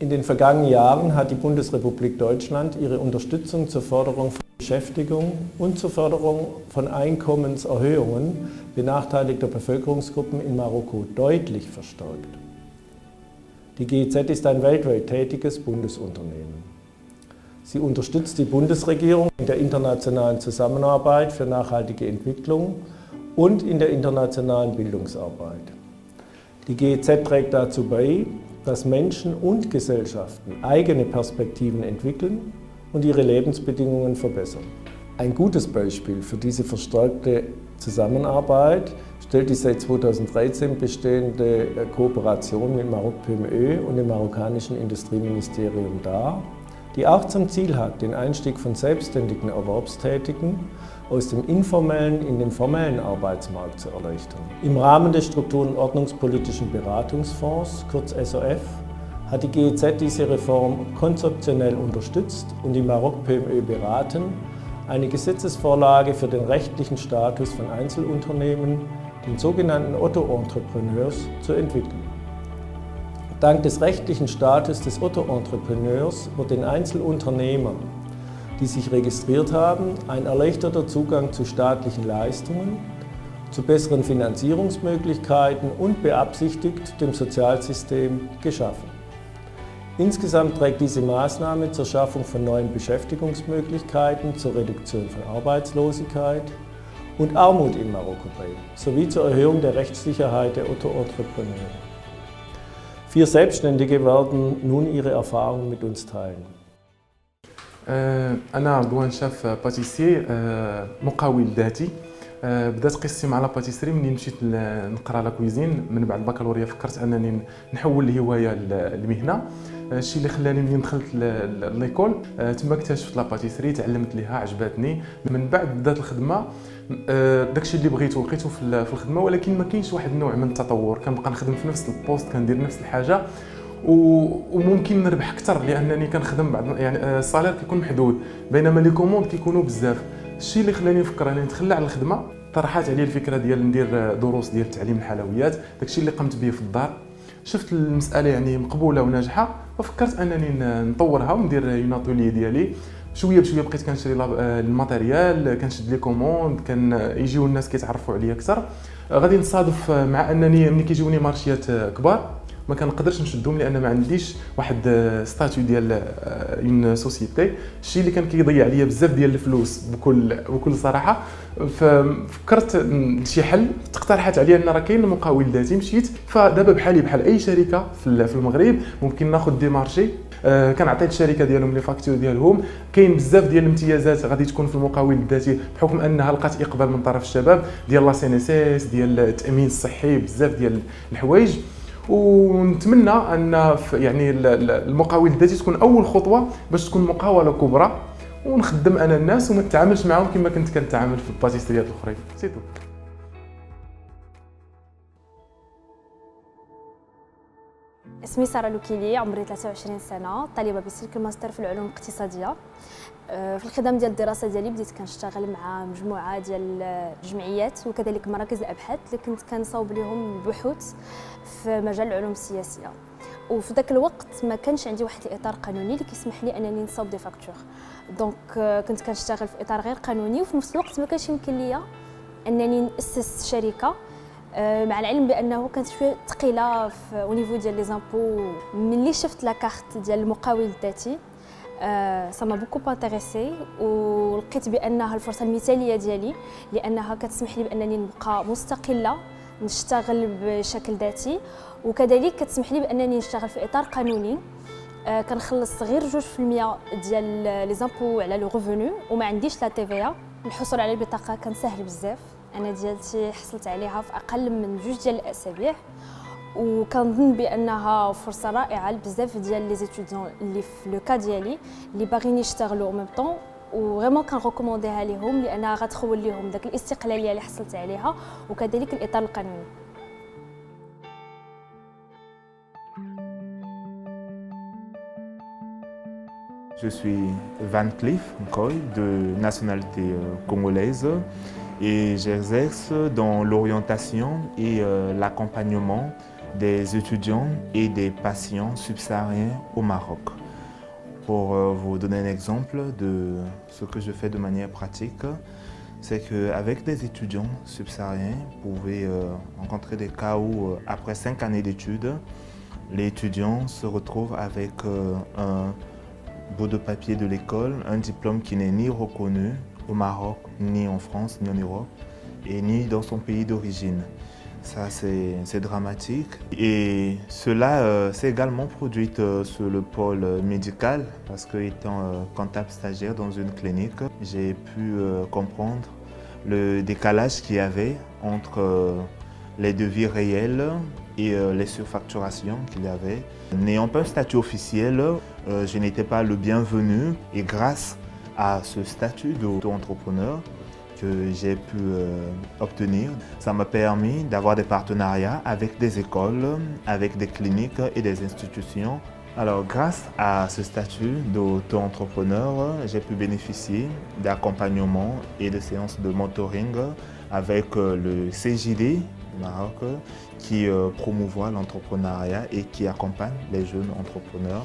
In den vergangenen Jahren hat die Bundesrepublik Deutschland ihre Unterstützung zur Förderung von Beschäftigung und zur Förderung von Einkommenserhöhungen benachteiligter Bevölkerungsgruppen in Marokko deutlich verstärkt. Die GIZ ist ein weltweit tätiges Bundesunternehmen. Sie unterstützt die Bundesregierung in der internationalen Zusammenarbeit für nachhaltige Entwicklung und in der internationalen Bildungsarbeit. Die GIZ trägt dazu bei, dass Menschen und Gesellschaften eigene Perspektiven entwickeln und ihre Lebensbedingungen verbessern. Ein gutes Beispiel für diese verstärkte Zusammenarbeit stellt die seit 2013 bestehende Kooperation mit Maroc PME und dem marokkanischen Industrieministerium dar, die auch zum Ziel hat, den Einstieg von selbstständigen Erwerbstätigen aus dem informellen in den formellen Arbeitsmarkt zu erleichtern. Im Rahmen des Struktur- und Ordnungspolitischen Beratungsfonds, kurz SOF, hat die GIZ diese Reform konzeptionell unterstützt und die Maroc PME beraten, eine Gesetzesvorlage für den rechtlichen Status von Einzelunternehmen, den sogenannten Otto-Entrepreneurs, zu entwickeln. Dank des rechtlichen Status des Otto-Entrepreneurs wird den Einzelunternehmern, die sich registriert haben, ein erleichterter Zugang zu staatlichen Leistungen, zu besseren Finanzierungsmöglichkeiten und beabsichtigt dem Sozialsystem geschaffen. Insgesamt trägt diese Maßnahme zur Schaffung von neuen Beschäftigungsmöglichkeiten, zur Reduktion von Arbeitslosigkeit und Armut in Marokko bei, sowie zur Erhöhung der Rechtssicherheit der Otto-Entrepreneure. 4 Selbstständige werden nun ihre Erfahrungen mit uns teilen. أنا بوان شاف باتيسي مقاول ذاتي. بدات قصتي مع لا باتيسري منين مشيت نقرا لا كويزين. من بعد البكالوريا فكرت انني نحول الهوايه للمهنه. الشيء اللي خلاني منين دخلت ليكول تما اكتشفت لا باتيسري، تعلمت ليها، عجبتني. من بعد بدات الخدمه، داكشي اللي بغيته لقيته في الخدمه، ولكن ما كاينش واحد النوع من التطور. كنبقى نخدم في نفس البوست، كندير نفس الحاجه، وممكن نربح اكثر لانني كنخدم بعض يعني الصالير كيكون محدود، بينما لي كوموند كيكونوا بزاف. الشيء اللي خلاني نفكر انني نتخلى على الخدمه، طرحات عليا الفكره ديال ندير دروس ديال تعليم الحلويات. داكشي اللي قمت به في الدار، شفت المساله يعني مقبوله وناجحه، ففكرت انني نطورها وندير اون اتولي ديالي. شويه بشويه بقيت كنشري الماتيريال، كنشد لي كوموند، كان يجيو الناس كيتعرفوا عليا اكثر. غادي نصادف مع انني ملي كيجوني مارشيات كبار ما كنقدرش نشدهم لان ما عنديش واحد ستاتيو ديال اون سوسيتي. الشيء اللي كان كيضيع عليا بزاف ديال الفلوس بكل صراحه. ففكرت شي حل، اقترحت عليا ان راه كاين المقاول الذاتي. مشيت، فدابا بحال اي شركه في المغرب ممكن ناخذ دي مارشي. كنعطي الشركه ديالهم لي فاكتور ديالهم. كاين بزاف ديال الامتيازات غادي تكون في المقاول الذاتي بحكم انها لقات اقبال من طرف الشباب ديال لا سي ان اس اس، ديال التامين الصحي، بزاف ديال الحوايج. ونتمنى ان يعني المقاول الذاتي تكون اول خطوه باش تكون مقاوله كبرى، ونخدم انا الناس وما نتعاملش معاهم كما كنت كنتعامل في الباتيسريات الاخرين. سيتو. اسمي سارة لوكيلي، عمري 23 سنة، طالبة بسلك الماستر في العلوم الاقتصادية. في الخدمة ديال الدراسة ديالي بديت كنشتغل مع مجموعة ديال الجمعيات وكذلك مراكز الأبحاث اللي كنت كنصاوب لهم بحوث في مجال العلوم السياسية. وفي ذاك الوقت ما كانش عندي واحد الاطار قانوني اللي كيسمح لي انني نصاوب دي فاكتور، دونك كنت كنشتغل في اطار غير قانوني، وفي نفس الوقت ما كانش يمكن ليا انني ناسس شركه، مع العلم بانه كانت شويه ثقيله في ونيفو ديال لي زامبو. ملي شفت لا كارت ديال المقاول الذاتي سما بوكو انتريسي، ولقيت بانها الفرصه المثاليه ديالي، لانها كتسمح لي بانني نبقى مستقله، نشتغل بشكل ذاتي، وكذلك كتسمح لي بانني نشتغل في اطار قانوني. كنخلص غير 2% ديال لي زامبو على لو ريفونو، وما عنديش لا تي في. الحصول على البطاقه كان سهل بزاف، انا ديالتي حصلت عليها في اقل من 2 ديال الاسابيع، وكنظن بانها فرصه رائعه لبزاف ديال لي زيتوديون اللي في لو كا ديالي اللي باغيين يشتغلوا او ميم طون، وغيمون كنريكومونديها لهم لانها غتخول لهم داك الاستقلاليه اللي حصلت عليها وكذلك الاطار القانوني. Je suis Van Cleef Nkoy, de nationalité congolaise, et j'exerce dans l'orientation et l'accompagnement des étudiants et des patients subsahariens au Maroc. Pour vous donner un exemple de ce que je fais de manière pratique, c'est qu'avec des étudiants subsahariens, vous pouvez rencontrer des cas où, après 5 années d'études, les étudiants se retrouvent avec un bout de papier de l'école, un diplôme qui n'est ni reconnu au Maroc, ni en France, ni en Europe, et ni dans son pays d'origine. Ça, c'est dramatique. Et cela s'est également produit sur le pôle médical, parce que étant comptable stagiaire dans une clinique, j'ai pu comprendre le décalage qu'il y avait entre les devis réels et les surfacturations qu'il y avait. N'ayant pas un statut officiel, je n'étais pas le bienvenu, et grâce à ce statut d'auto-entrepreneur que j'ai pu obtenir, ça m'a permis d'avoir des partenariats avec des écoles, avec des cliniques et des institutions. Alors, grâce à ce statut d'auto-entrepreneur, j'ai pu bénéficier d'accompagnement et de séances de mentoring avec le CJD du Maroc qui promouvoit l'entrepreneuriat et qui accompagne les jeunes entrepreneurs.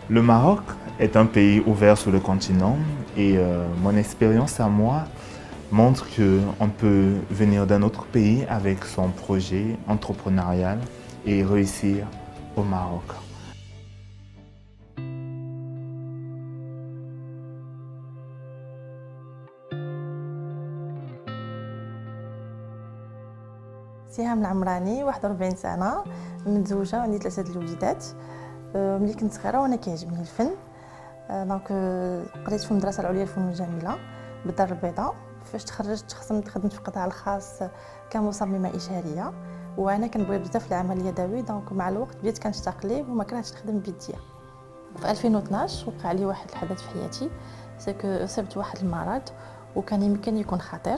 Le Maroc est un pays ouvert sur le continent et mon expérience à moi montre qu'on peut venir d'un autre pays avec son projet entrepreneurial et réussir au Maroc. سهام العمراني 41 سنة، متزوجة وعندي 3 الوليدات. ملي كنت صغيرة وانا كيعجبني الفن، دونك قريت في المدرسة العليا للفنون الجميلة بالدار البيضاء. فاش تخرجت خدمت في القطاع الخاص كمصممة إشارية، وانا كنبغي بزاف العمل اليدوي، دونك مع الوقت بديت كنشتاق ليه وما كرهتش نخدم بيديا. في 2012 وقع لي واحد الحدث في حياتي، سكو اصبت واحد المرض وكان يمكن يكون خطير،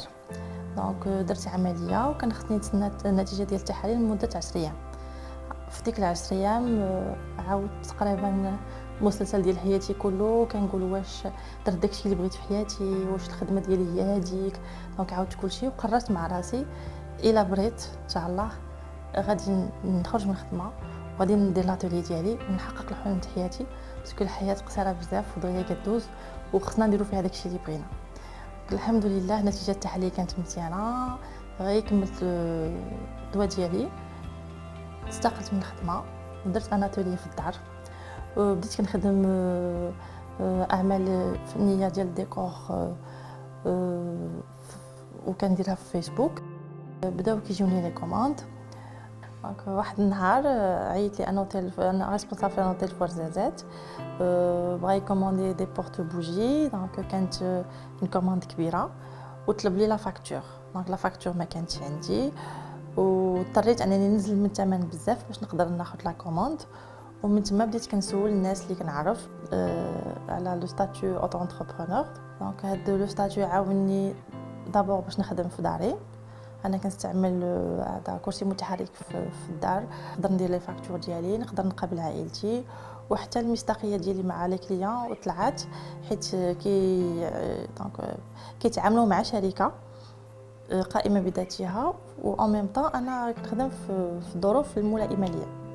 دونك درت عملية وكان خصني نتسنى النتيجة ديال التحاليل لمدة 10 أيام. في ديك 10 أيام عاودت تقريبا المسلسل ديال حياتي كله، كنقول واش درت داكشي اللي بغيت في حياتي، واش الخدمه ديالي هي هذيك. دونك عاودت كلشي وقررت مع راسي الا بغيت ان شاء الله غادي نخرج من الخدمه وغادي ندير لاتولي ديالي ونحقق الحلم ديال حياتي، باسكو الحياه قصيره بزاف ودغيا كدوز وخصنا نديرو فيها داكشي اللي بغينا. الحمد لله نتيجه التحاليل كانت مزيانه، غير كملت الدواء ديالي، استقلت من الخدمه ودرت انا اتولي في الدار، وبديت كنخدم اعمال فنيه ديال الديكور وكنديرها في فيسبوك. بداو كيجوني لي كوموند. دونك واحد النهار عيط لي انا ريسبونسابل في اوتيل فورزازات، بغا يكوموندي دي بورت بوجي، دونك كانت اون كوموند كبيره وطلب لي لا فاكتور. دونك لا فاكتور ما كانتش عندي واضطريت انني ننزل من الثمن بزاف باش نقدر ناخذ لا كوموند. ومن تما بديت كنسول الناس اللي كنعرف على لو ستاتيو اوتو انتربرونور. دونك هاد لو ستاتيو عاوني دابور باش نخدم في داري، انا كنستعمل هذا كرسي متحرك في الدار، نقدر ندير لي فاكتور ديالي، نقدر نقابل عائلتي، وحتى المصداقيه ديالي مع لي كليون طلعت، حيت كيتعاملوا مع شركه قائمه بذاتها، و ان ميم طون انا كنخدم في الظروف الملائمه ليا.